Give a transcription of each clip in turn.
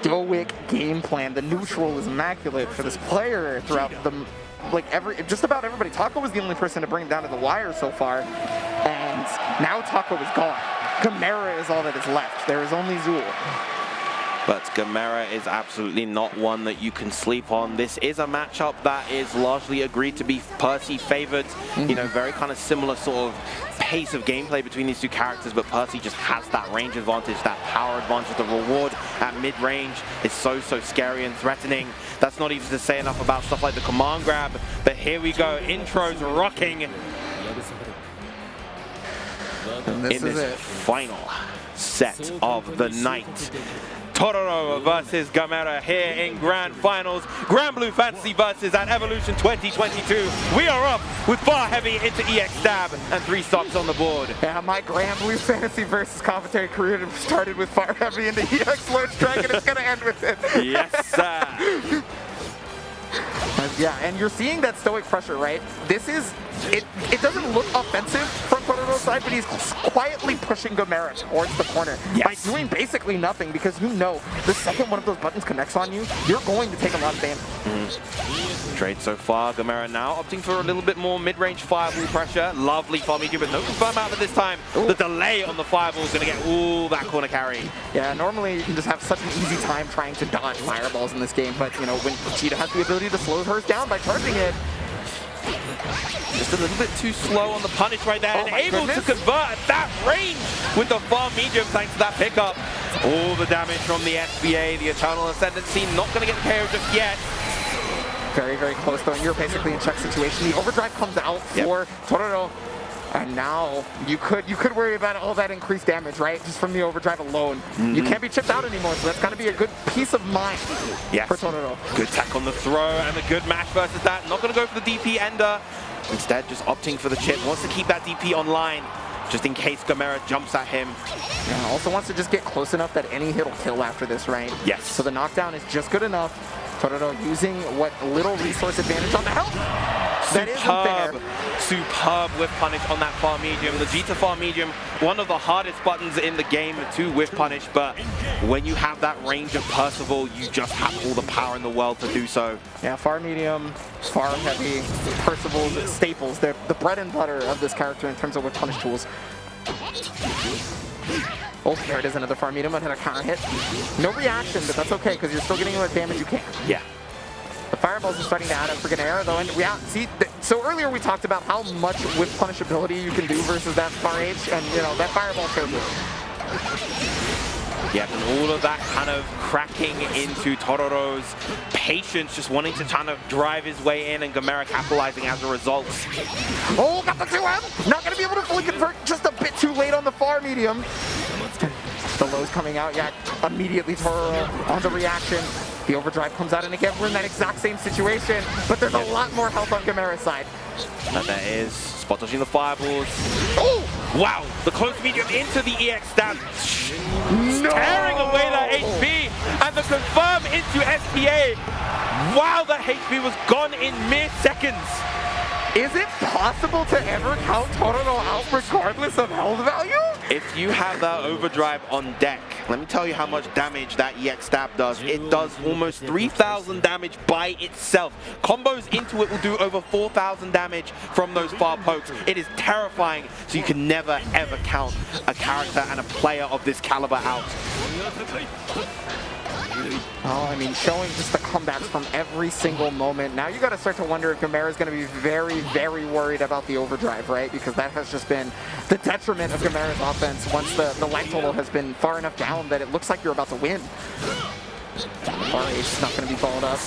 stoic game plan. The neutral is immaculate for this player throughout the, just about everybody. Taco was the only person to bring him down to the wire so far, and now Taco is gone. Gamera is all that is left. There is only Zul. But Gamera is absolutely not one that you can sleep on. This is a matchup that is largely agreed to be Percy favored. You know, very kind of similar sort of pace of gameplay between these two characters, but Percy just has that range advantage, that power advantage. The reward at mid-range is so scary and threatening. That's not even to say enough about stuff like the command grab, but here we go, intros rocking in this final set of the night. Tororo versus Gamera here in Grand Finals. Granblue Fantasy versus at Evolution 2022. We are up with bar heavy into EX Stab and 3 stocks on the board. Yeah, my Granblue Fantasy versus commentary career started with far heavy into EX Lord's Dragon. It's gonna end with it. Yes, sir. Yeah, and you're seeing that stoic pressure, right? This is, it doesn't look offensive from Tororo's side, but he's quietly pushing Gamera towards the corner by doing basically nothing, because you know the second one of those buttons connects on you, you're going to take a lot of damage. Trade so far, Gamera now opting for a little bit more mid-range fireball pressure. Lovely far medium, but no confirm out at this time. The delay on the fireball is going to get all that corner carry. Yeah, normally you can just have such an easy time trying to dodge fireballs in this game, but you know, when Cheetah has the ability to slow hers down by charging it. Just a little bit too slow on the punish right there, and able to convert at that range with the far medium thanks to that pickup. All the damage from the SBA, the Eternal Ascendancy, not going to get the KO just yet. Very close though, and you're basically in check situation. The overdrive comes out for Tororo, and now you could worry about all that increased damage, right? Just from the overdrive alone. You can't be chipped out anymore, so that's got to be a good peace of mind for Tororo. Good tech on the throw and a good match versus that. Not going to go for the DP ender. Instead, just opting for the chip. Wants to keep that DP online, just in case Gamera jumps at him. Yeah, also wants to just get close enough that any hit will kill after this, right? Yes. So the knockdown is just good enough. Tororo using what little resource advantage on the health. That isn't fair. Superb whiff punish on that far medium. The G to far medium, one of the hardest buttons in the game to whiff punish, but when you have that range of Percival, you just have all the power in the world to do so. Yeah, far medium, far heavy, Percival's staples. They're the bread and butter of this character in terms of whiff punish tools. Oh, there it is, another far medium, another counter hit. No reaction, but that's okay, because you're still getting what damage you can. Yeah. The fireballs are starting to add up for Gamera, though, and so earlier we talked about how much whiff punishability you can do versus that far H, and you know, that fireball shows it. Yeah, and all of that kind of cracking into Tororo's patience, just wanting to kind of drive his way in, and Gamera capitalizing as a result. Oh, got the 2M! Not going to be able to fully convert, just a bit too late on the far medium. The low's coming out, yeah, immediately Tororo on the reaction. The overdrive comes out, and again, we're in that exact same situation, but there's a lot more health on Gamera's side. And there is spot dodging the fireballs. Oh! Wow, the close medium into the EX stab. Tearing away that HP, and the confirm into SPA. Wow, that HP was gone in mere seconds. Is it possible to ever count Tororo out regardless of health value? If you have that overdrive on deck, let me tell you how much damage that EX stab does. It does almost 3,000 damage by itself. Combos into it will do over 4,000 damage from those far pokes. It is terrifying, so you can never ever count a character and a player of this caliber out. Oh, I mean, showing just the comebacks from every single moment. Now you got to start to wonder if Gamera is going to be very worried about the overdrive, right? Because that has just been the detriment of Gamera's offense once the life total has been far enough down that it looks like you're about to win. Far H is not going to be followed up.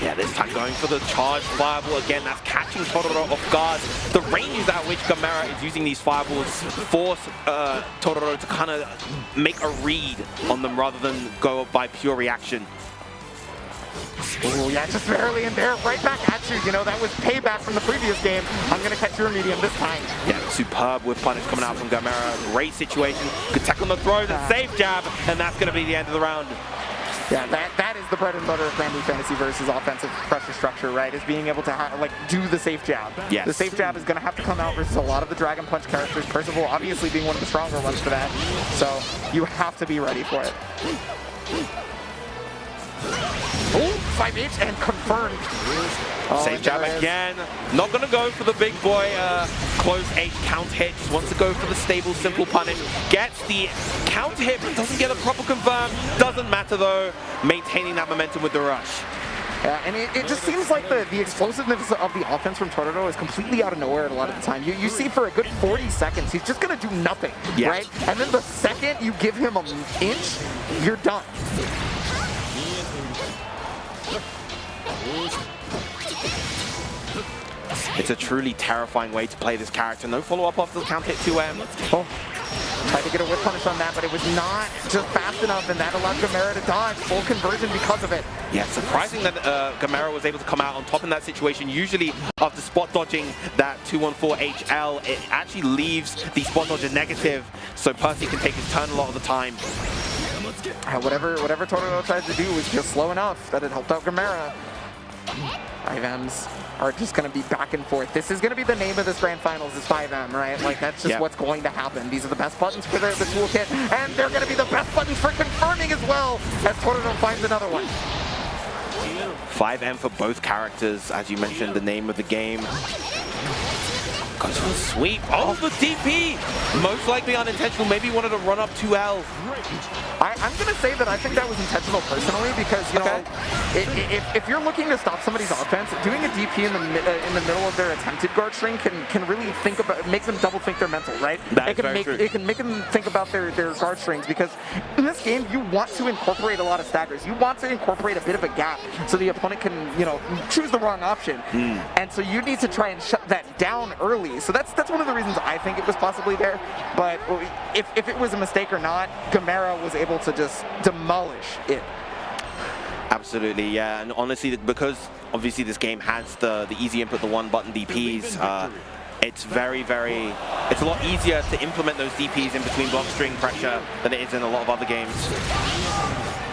Yeah, this time going for the charged fireball again. That's catching Tororo off guard. The ranges at which Gamera is using these fireballs force Tororo to kind of make a read on them rather than go by pure reaction. Oh yeah, just barely in there, right back at you. You know, that was payback from the previous game. I'm going to catch your medium this time. Yeah, superb with punish coming out from Gamera. Great situation. Good tech on the throw, the safe jab, and that's going to be the end of the round. Yeah, that is the bread and butter of Granblue Fantasy versus offensive pressure structure, right? Is being able to do the safe jab. Yes. The safe jab is going to have to come out versus a lot of the Dragon Punch characters. Percival obviously being one of the stronger ones for that. So you have to be ready for it. 5H and confirmed. Safe jab again. Not going to go for the big boy close H count hit. Just wants to go for the stable, simple punish. Gets the count hit, but doesn't get a proper confirm. Doesn't matter though. Maintaining that momentum with the rush. Yeah, and it just seems like the explosiveness of the offense from Tororo is completely out of nowhere a lot of the time. You see for a good 40 seconds, he's just going to do nothing, right? And then the second you give him an inch, you're done. It's a truly terrifying way to play this character. No follow-up after the count hit 2M. Oh. Tried to get a whip punish on that, but it was not just fast enough, and that allowed Gamera to dodge. Full conversion because of it. Yeah, surprising that Gamera was able to come out on top in that situation. Usually, after spot dodging that 214 HL, it actually leaves the spot dodger negative, so Percy can take his turn a lot of the time. Whatever Tororo tried to do was just slow enough that it helped out Gamera. 5Ms are just going to be back and forth. This is going to be the name of this Grand Finals is 5M, right? Like, that's just what's going to happen. These are the best buttons for the toolkit, and they're going to be the best buttons for confirming as well as Tororo finds another one. 5M for both characters, as you mentioned, the name of the game. Goes for a sweep. Oh, the DP! Most likely unintentional. Maybe wanted to run up 2L. I'm going to say that I think that was intentional personally because, you know, if you're looking to stop somebody's offense, doing a DP in the middle of their attempted guard string can really think about, makes them double think their mental, right? That is very true. It can make them think about their guard strings because in this game, you want to incorporate a lot of staggers. You want to incorporate a bit of a gap so the opponent can, you know, choose the wrong option. And so you need to try and shut that down early. So that's one of the reasons I think it was possibly there. But if it was a mistake or not, Gamera was able to just demolish it. Absolutely, yeah. And honestly, because obviously this game has the easy input, the one button DPs, it's it's a lot easier to implement those DPs in between block string pressure than it is in a lot of other games.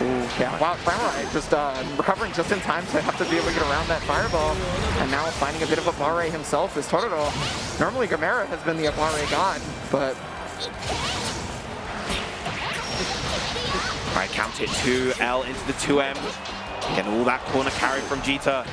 Ooh, yeah, wow, Samurai just recovering just in time to have to be able to get around that fireball, and now finding a bit of a barre himself is Tororo. Normally Gamera has been the barre god, but... Alright, count hit 2L into the 2M. Getting all that corner carry from Jita.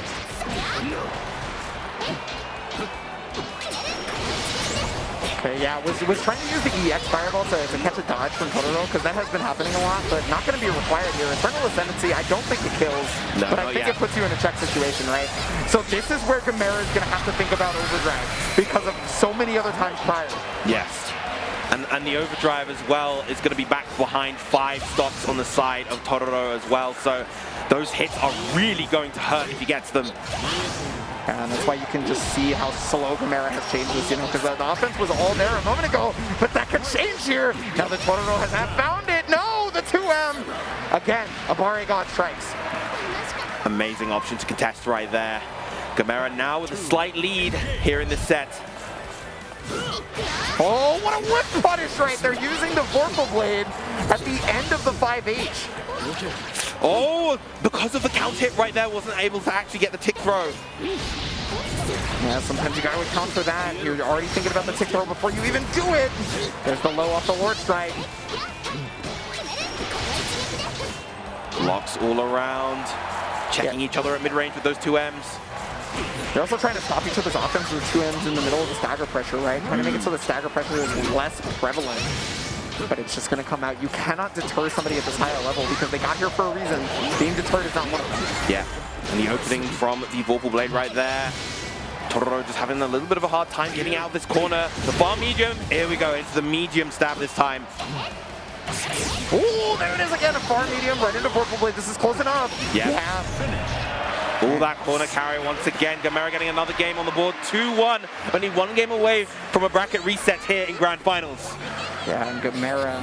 Okay, yeah, was trying to use the EX fireball to catch a dodge from Tororo, because that has been happening a lot, but not going to be required here. Eternal Ascendancy, I don't think it kills, but I think it puts you in a check situation, right? So this is where Gamera is going to have to think about overdrive, because of so many other times prior. Yes. And the overdrive as well is going to be back behind 5 stocks on the side of Tororo as well, so those hits are really going to hurt if he gets them. And that's why you can just see how slow Gamera has changed this, you know, because the offense was all there a moment ago, but that could change here. Now that Tororo has found it. No, the 2M. Again, a barre god strikes. Amazing option to contest right there. Gamera now with a slight lead here in this set. Oh, what a whip punish right there, using the Vorpal Blade at the end of the 5H. Oh, because of the count hit right there, wasn't able to actually get the tick throw. Yeah, sometimes you gotta account for that. You're already thinking about the tick throw before you even do it. There's the low off the Lord Strike. Blocks all around, checking each other at mid-range with those 2Ms. They're also trying to stop each other's offense with 2Ms in the middle of the stagger pressure, right? Trying to make it so the stagger pressure is less prevalent. But it's just going to come out. You cannot deter somebody at this higher level because they got here for a reason. Being deterred is not one of them. Yeah, and the opening from the Vorpal Blade right there. Tororo just having a little bit of a hard time getting out of this corner. The far medium, here we go, into the medium stab this time. Oh, there it is again, a far medium right into Vorpal Blade. This is close enough. Yeah. All that corner carry once again. Gamera getting another game on the board. 2-1. Only one game away from a bracket reset here in Grand Finals. Yeah, and Gamera,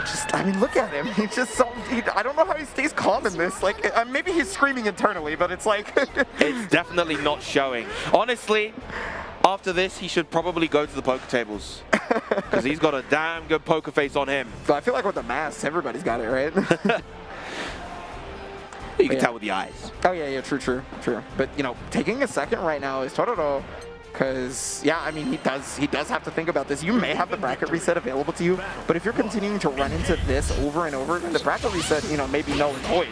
just, I mean, look at him. He's just so, I don't know how he stays calm in this. Like, maybe he's screaming internally, but it's like... It's definitely not showing. Honestly, after this, he should probably go to the poker tables. Because he's got a damn good poker face on him. But I feel like with the masks, everybody's got it, right? You can tell with the eyes. Oh, yeah, true. But, you know, taking a second right now is Tororo Because, yeah, I mean, he does have to think about this. You may have the bracket reset available to you, but if you're continuing to run into this over and over, then the bracket reset, you know, may be null and void.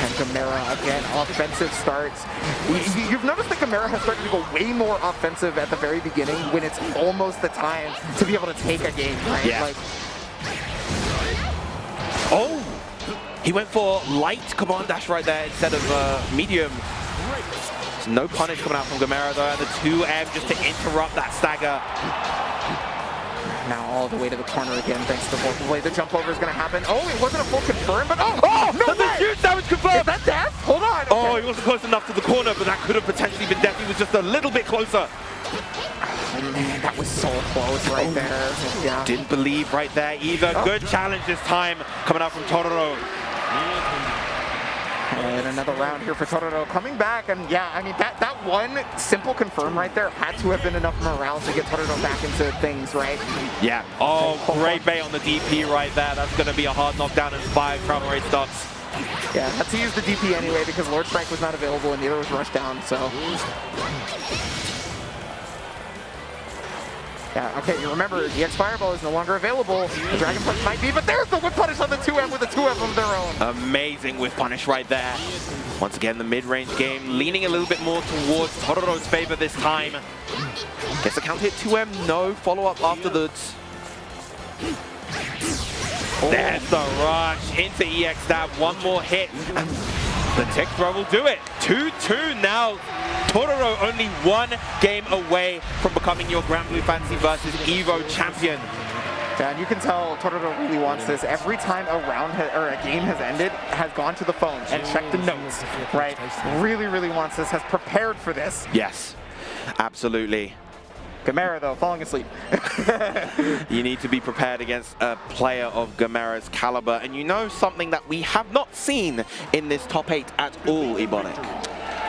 And Gamera, again, offensive starts. You've noticed that Gamera has started to go way more offensive at the very beginning when it's almost the time to be able to take a game, right? Yeah. Like, oh! He went for light command dash right there instead of medium. There's no punish coming out from Gamera though, and the 2M just to interrupt that stagger. now all the way to the corner again thanks to the vorpal blade. The jump over is going to happen. Oh, it wasn't a full confirm, but oh no way! Huge damage confirmed! Is that death? Hold on! Okay. Oh, he wasn't close enough to the corner, but that could have potentially been death. He was just a little bit closer. Oh, man, that was so close right there. Yeah. Didn't believe right there either. Good challenge this time coming out from Tororo. And another round here for Tororo coming back, and yeah, I mean that one simple confirm right there had to have been enough morale to get Tororo back into things, right? Yeah. Oh, great bait on the DP right there. That's going to be a hard knockdown and 5 travel rate stocks. Yeah, had to use the DP anyway because Lord Strike was not available and neither was Rushdown, so. Yeah, okay, you remember, the X Fireball is no longer available. The Dragon Punch might be, but there's the Whip Punish on the 2M with the 2M of their own. Amazing Whip Punish right there. Once again, the mid-range game leaning a little bit more towards Tororo's favor this time. Gets the counter hit 2M, no follow-up afterwards. There's the rush into EX Stab, one more hit. And the tech throw will do it. 2-2 now. Tororo only 1 game away from becoming your Granblue Fantasy versus EVO champion. Yeah, and you can tell Tororo really wants this. Every time a round or a game has ended, has gone to the phone and checked the notes, right? Really, really wants this, has prepared for this. Yes, absolutely. Gamera, though, falling asleep. You need to be prepared against a player of Gamera's caliber, and you know something that we have not seen in this top 8 at all, Ebonic.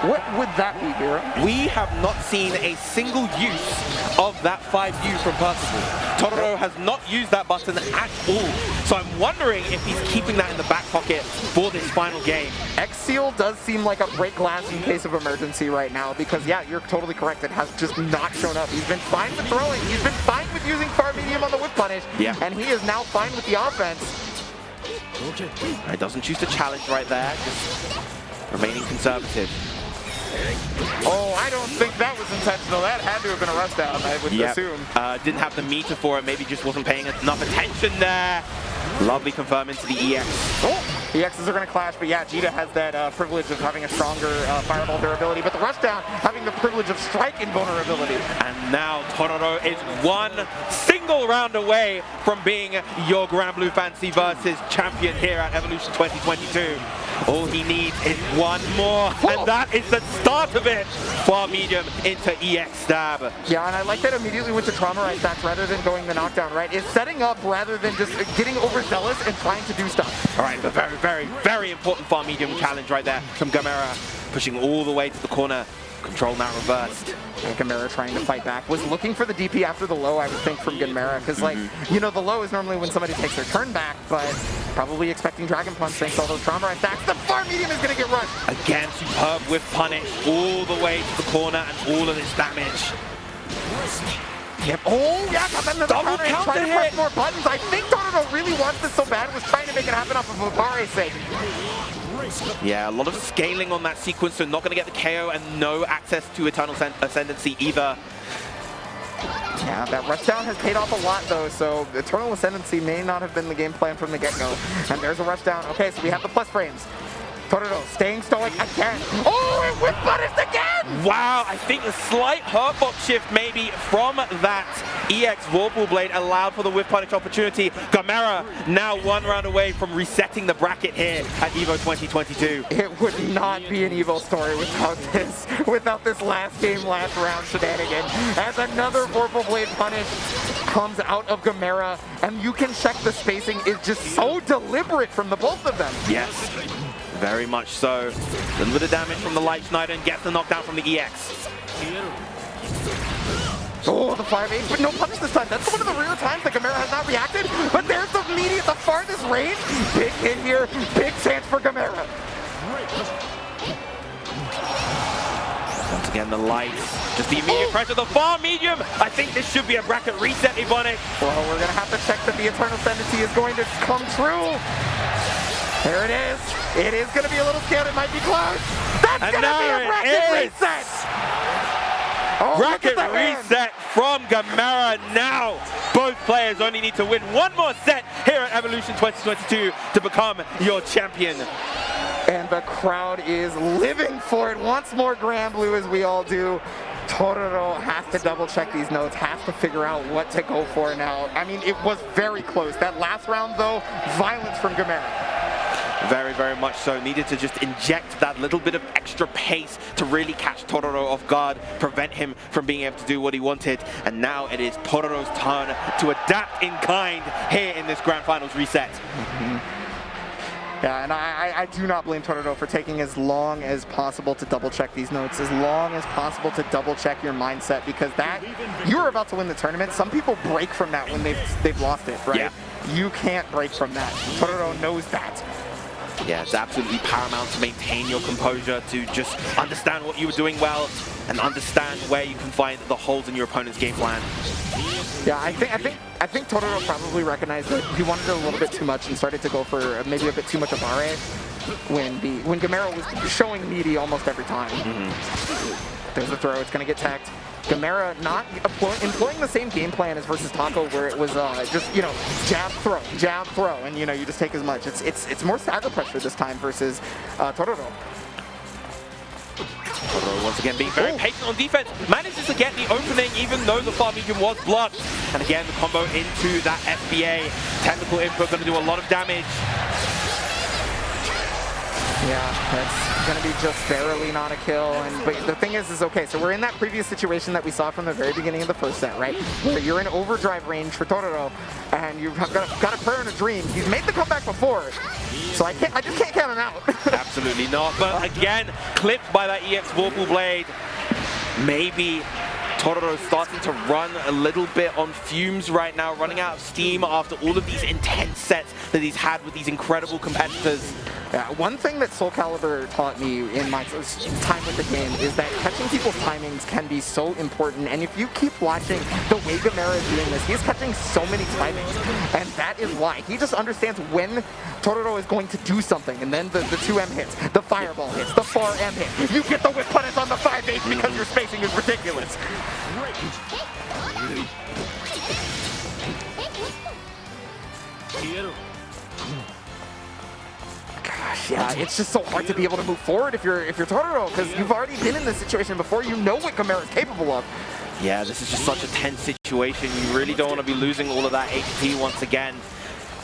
What would that be, Hero? We have not seen a single use of that 5U from Percival. Tororo has not used that button at all. So I'm wondering if he's keeping that in the back pocket for this final game. X-Seal does seem like a break glass in case of emergency right now because, yeah, you're totally correct. It has just not shown up. He's been fine with throwing. He's been fine with using far medium on the whip punish. Yeah. And he is now fine with the offense. He doesn't choose to challenge right there. Just remaining conservative. Oh, I don't think that was intentional. That had to have been a rushdown, I would assume. Didn't have the meter for it. Maybe just wasn't paying enough attention there. Lovely confirm into the EX. Oh, the X's are going to clash, but yeah, Jita has that privilege of having a stronger fireball durability, but the rushdown having the privilege of strike invulnerability. And now Tororo is 1 single round away from being your Granblue Fantasy versus champion here at Evolution 2022. All he needs is 1 more, and that is the start of it. Far medium into EX Stab. Yeah, and I like that immediately went to Trauma Rise stacks rather than going the knockdown, right? It's setting up rather than just getting overzealous and trying to do stuff. All right, the very, very, very important far medium challenge right there from Gamera, pushing all the way to the corner. Control now reversed. And Gamera trying to fight back. Was looking for the DP after the low, I would think, from Gamera. Because, like, you know, the low is normally when somebody takes their turn back, but probably expecting Dragon Punch thanks to all those Trauma Rise stacks. The far medium is going to get rushed. Again, superb with punish all the way to the corner and all of this damage. Yep. Oh, yeah, got that another counter and trying to press more buttons. I think Tororo really wants this so bad, was trying to make it happen off of Vare's sake. Yeah, a lot of scaling on that sequence, so not going to get the KO and no access to Eternal Ascendancy either. Yeah, that rushdown has paid off a lot though, so Eternal Ascendancy may not have been the game plan from the get-go. And there's a rushdown. Okay, so we have the plus frames. Tororo staying stoic again. Oh, and whip punished again! Wow, I think a slight hurtbox shift maybe from that EX Vorpal Blade allowed for the whip punish opportunity. Gamera now 1 round away from resetting the bracket here at EVO 2022. It would not be an EVO story without this last game, last round shenanigan. As another Vorpal Blade punish comes out of Gamera, and you can check the spacing is just so deliberate from the both of them. Yes. Very much so. A little bit of damage from the Light Schneider and gets the knockdown from the EX. Oh, the 5-8, but no punish this time. That's one of the rare times that Gamera has not reacted, but there's the immediate, the farthest range. Big hit here, big chance for Gamera. Again, the lights, just the immediate pressure, the far medium. I think this should be a bracket reset, Ebonic. Well, we're going to have to check that the Eternal Ascendancy is going to come true. There it is. It is going to be a little scared. It might be close. That's going to be a bracket reset. Oh, bracket reset from Gamera now. Both players only need to win one more set here at Evolution 2022 to become your champion. And the crowd is living for it. Once more Granblue, as we all do. Tororo has to double check these notes, has to figure out what to go for now. I mean, it was very close. That last round, though, violence from Gamera. Very, very much so. Needed to just inject that little bit of extra pace to really catch Tororo off guard, prevent him from being able to do what he wanted. And now it is Tororo's turn to adapt in kind here in this Grand Finals reset. Yeah, and I do not blame Tororo for taking as long as possible to double check these notes, as long as possible to double check your mindset, because that, you're about to win the tournament. Some people break from that when they've lost it, right? Yeah. You can't break from that. Tororo knows that. Yeah, it's absolutely paramount to maintain your composure, to just understand what you were doing well and understand where you can find the holes in your opponent's game plan. Yeah, I think Tororo probably recognized that he wanted it a little bit too much and started to go for maybe a bit too much of RA when Gamera was showing needy almost every time. There's the throw, it's gonna get tagged. Gamera not employing the same game plan as versus Taco, where it was just, you know, jab throw, and you know, you just take as much. It's more stagger pressure this time versus Tororo. Tororo once again being very patient on defense, manages to get the opening even though the far medium was blocked. And again, the combo into that FBA. Technical input going to do a lot of damage. Yeah, that's going to be just barely not a kill. But the thing is okay, so we're in that previous situation that we saw from the very beginning of the first set, right? Where you're in overdrive range for Tororo, and you've got a prayer and a dream. He's made the comeback before, so I just can't count him out. Absolutely not. But again, clipped by that EX Vorpal Blade. Maybe Tororo starting to run a little bit on fumes right now, running out of steam after all of these intense sets that he's had with these incredible competitors. Yeah, one thing that Soul Calibur taught me in my time with the game is that catching people's timings can be so important. And if you keep watching the way Gamera is doing this, he's catching so many timings. And that is why. He just understands when Tororo is going to do something. And then the 2M hits, the fireball hits, the 4M hit. You get the whip punish on the 5H because your spacing is ridiculous. Gosh, yeah, it's just so hard to be able to move forward if you're Tororo, because you've already been in this situation before. You know what Gamera is capable of. Yeah, this is just such a tense situation. You really don't want to be losing all of that HP once again.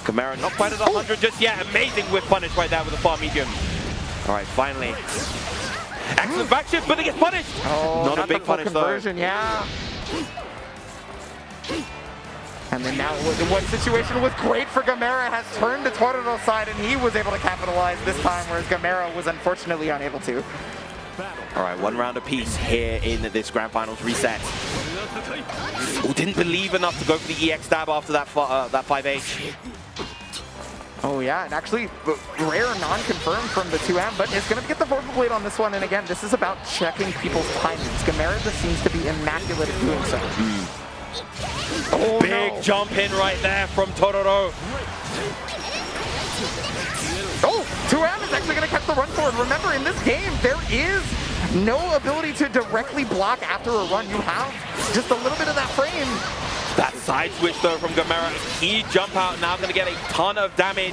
Gamera not quite at 100 just yet. Amazing whip punish right there with the far medium. All right, finally. Excellent back shift, but they get punished. Oh, not a big punish conversion, though. Yeah. And then now what situation was great for Gamera has turned to Tororo's side, and he was able to capitalize this time, whereas Gamera was unfortunately unable to. All right, one round apiece here in this Grand Finals reset. Oh, didn't believe enough to go for the EX stab after that 5H. Oh yeah, and actually rare non-confirmed from the 2M, but it's going to get the Vorpal Blade on this one. And again, this is about checking people's timings. Gamera just seems to be immaculate at doing so. Oh, big jump in right there from Tororo. Oh, 2M is actually going to catch the run forward. Remember, in this game, there is no ability to directly block after a run. You have just a little bit of that frame. That side switch though from Gamera, key jump out, now going to get a ton of damage.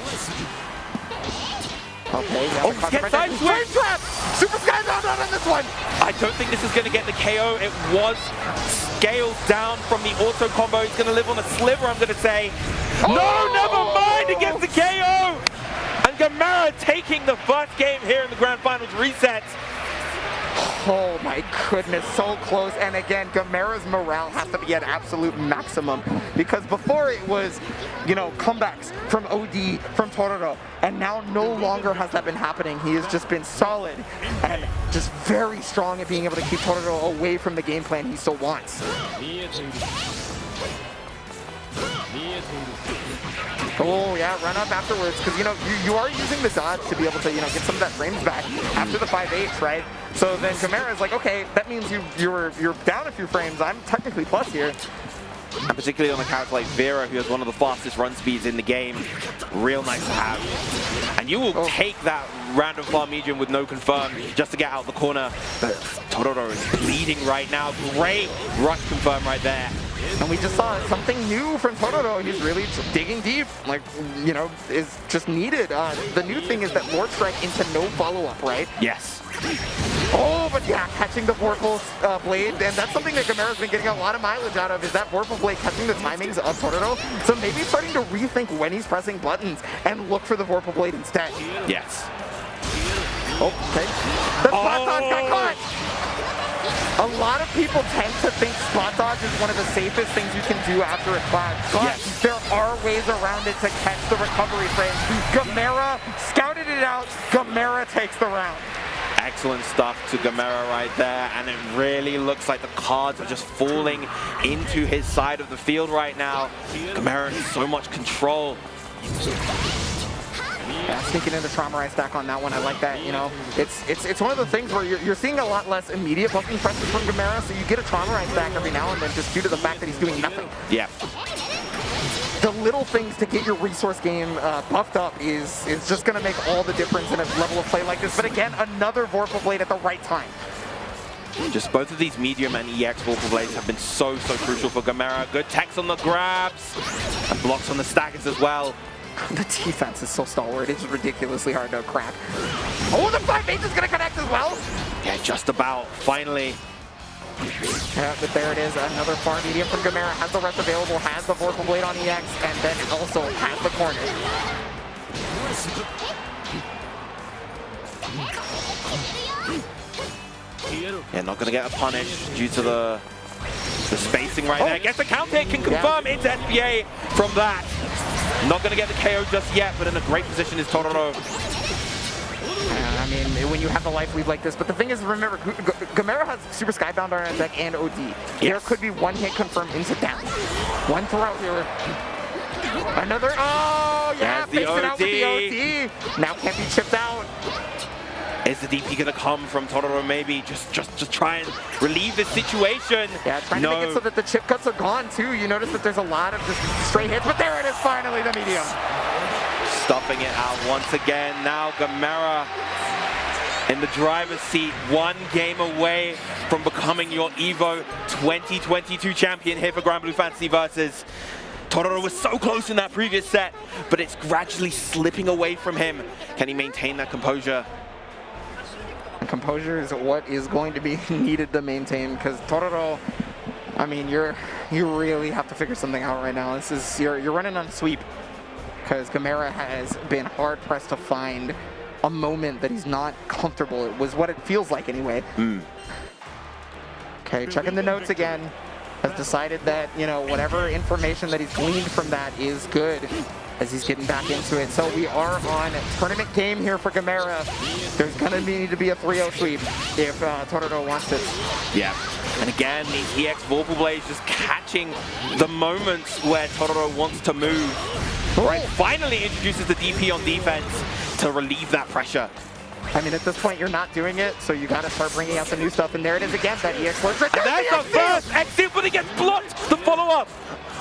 Okay, yeah, oh, get side switch! Trap! Super Sky Bound on this one! I don't think this is going to get the KO. It was scaled down from the auto combo. He's going to live on a sliver, I'm going to say. Oh! No, never mind, it gets the KO! And Gamera taking the first game here in the Grand Finals reset. Oh my goodness, so close. And again, Gamera's morale has to be at absolute maximum, because before it was, you know, comebacks from OD, from Tororo, and now no longer has that been happening. He has just been solid and just very strong at being able to keep Tororo away from the game plan he so wants. Oh, yeah, run up afterwards, because, you know, you are using the dodge to be able to, you know, get some of that frames back after the 5H, right? So then Gamera's like, okay, that means you're down a few frames. I'm technically plus here. And particularly on a character like Vera, who has one of the fastest run speeds in the game. Real nice to have. And you will take that random far medium with no confirm just to get out the corner. But Tororo is bleeding right now. Great rush confirm right there. And we just saw something new from Tororo. He's really digging deep, like, you know, is just needed. The new thing is that Lord Strike into no follow-up, right? Yes. Oh, but yeah, catching the Vorpal blade, and that's something that Gamera's been getting a lot of mileage out of, is that Vorpal blade catching the timings of Tororo. So maybe starting to rethink when he's pressing buttons and look for the Vorpal blade instead. Yes. Oh, okay. The spot dodge got caught! A lot of people tend to think spot dodge is one of the safest things you can do after a clash, but there are ways around it to catch the recovery frame. Gamera scouted it out. Gamera takes the round. Excellent stuff to Gamera right there, and it really looks like the cards are just falling into his side of the field right now. Gamera has so much control. Yeah, sneaking in the Trauma Rise stack on that one, I like that, you know. It's one of the things where you're seeing a lot less immediate buffing presses from Gamera, so you get a Trauma Rise stack every now and then just due to the fact that he's doing nothing. Yeah. The little things to get your resource game buffed up is just going to make all the difference in a level of play like this. But again, another Vorpal Blade at the right time. Just both of these medium and EX Vorpal Blades have been so crucial for Gamera. Good techs on the grabs, and blocks on the stackers as well. The defense is so stalwart, it's ridiculously hard to crack. Oh, the 5H is going to connect as well! Yeah, just about, finally. Yeah, but there it is, another far medium from Gamera, has the rest available, has the Vorpal Blade on EX, and then also has the corner. Yeah, not going to get a punish due to the spacing right there. Gets a counter hit, can confirm into SBA from that. Not going to get the KO just yet, but in a great position is Tororo. I mean, when you have the life lead like this, but the thing is, remember, Gamera has Super Skybound on his deck and OD. Yes. There could be one hit confirmed into down. One throw here. Another, oh yeah, fakes it out with the OD. Now can't be chipped out. Is the DP going to come from Tororo maybe? Just try and relieve the situation. Yeah, trying to make it so that the chip cuts are gone too. You notice that there's a lot of just straight hits, but there it is finally, the medium. Stuffing it out once again. Now Gamera in the driver's seat, one game away from becoming your EVO 2022 champion here for Granblue Fantasy Versus. Tororo was so close in that previous set, but it's gradually slipping away from him. Can he maintain that composure? Composure is what is going to be needed to maintain, because Tororo, I mean, you really have to figure something out right now. This is you're running on sweep, because Gamera has been hard pressed to find a moment that he's not comfortable. It was what it feels like anyway. Okay, checking the notes again. Has decided that, you know, whatever information that he's gleaned from that is good as he's getting back into it. So we are on a tournament game here for Gamera. There's gonna need to be a 3-0 sweep if Tororo wants it. Yeah, and again, these EX Vorpal Blades just catching the moments where Tororo wants to move. Right, finally introduces the DP on defense to relieve that pressure. I mean, at this point, you're not doing it, so you gotta start bringing out the new stuff. And there it is again, that EX Lord Strike. That's the first exit, but it gets blocked. The follow-up,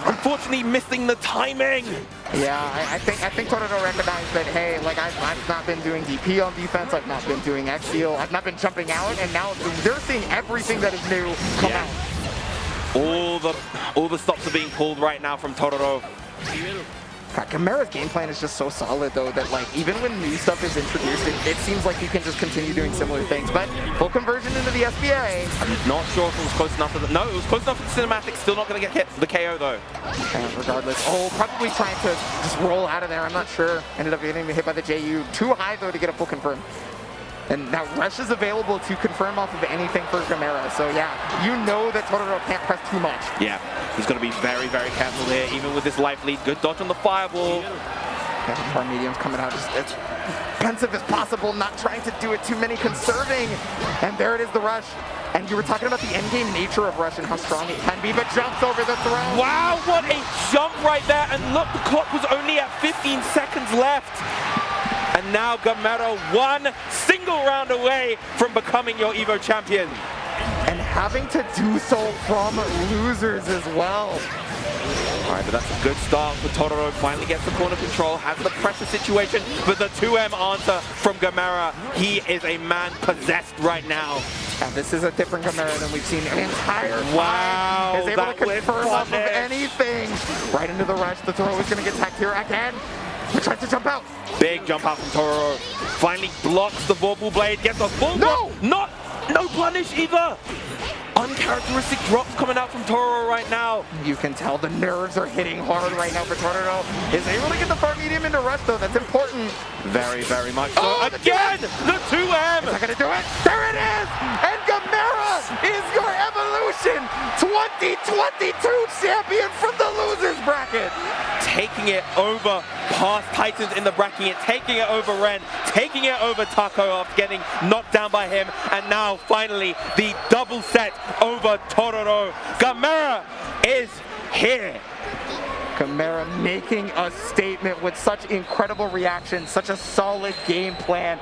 unfortunately, missing the timing. Yeah, I think Tororo recognized that, hey, like I've not been doing DP on defense, I've not been doing X seal, I've not been jumping out, and now they're seeing everything that is new come out. All the stops are being pulled right now from Tororo. God, Gamera's game plan is just so solid, though, that like even when new stuff is introduced, it seems like you can just continue doing similar things. But full conversion into the SBA. I'm not sure if it was close enough for the... No, it was close enough for the cinematic. Still not going to get hit the KO, though. And regardless. Oh, probably trying to just roll out of there. I'm not sure. Ended up getting hit by the JU. Too high, though, to get a full confirm. And now Rush is available to confirm off of anything for Gamera. So yeah, you know that Tororo can't press too much. Yeah, he's got to be very, very careful here, even with this life lead. Good dodge on the fireball. Yeah, the far medium's coming out just as pensive as possible, not trying to do it too many, conserving. And there it is, the rush. And you were talking about the endgame nature of rush and how strong it can be, but jumps over the throw. Wow, what a jump right there. And look, the clock was only at 15 seconds left. And now Gamera one single round away from becoming your EVO champion. And having to do so from losers as well. All right, but that's a good start for Tororo. Finally gets the corner control, has the pressure situation, but the 2M answer from Gamera. He is a man possessed right now. And this is a different Gamera than we've seen an entire time. Wow, Is able to confirm off of anything. Right into the rush. The throw is going to get tagged here again. He tries to jump out. Big jump out from Tororo. Finally blocks the Vorpal Blade, gets a full No! No punish either. Uncharacteristic drops coming out from Tororo right now. You can tell the nerves are hitting hard right now for Tororo. Is able to get the far medium into rush though. That's important. Very, very much so. Oh, again, the 2M. Is that gonna do it? There it is! And Gamera is your Evolution 2022 champion from the losers bracket. Taking it over past Titans in the bracket, taking it over Ren, taking it over Taco after getting knocked down by him, and now finally the double set over Tororo. Gamera is here. Gamera making a statement with such incredible reaction, such a solid game plan.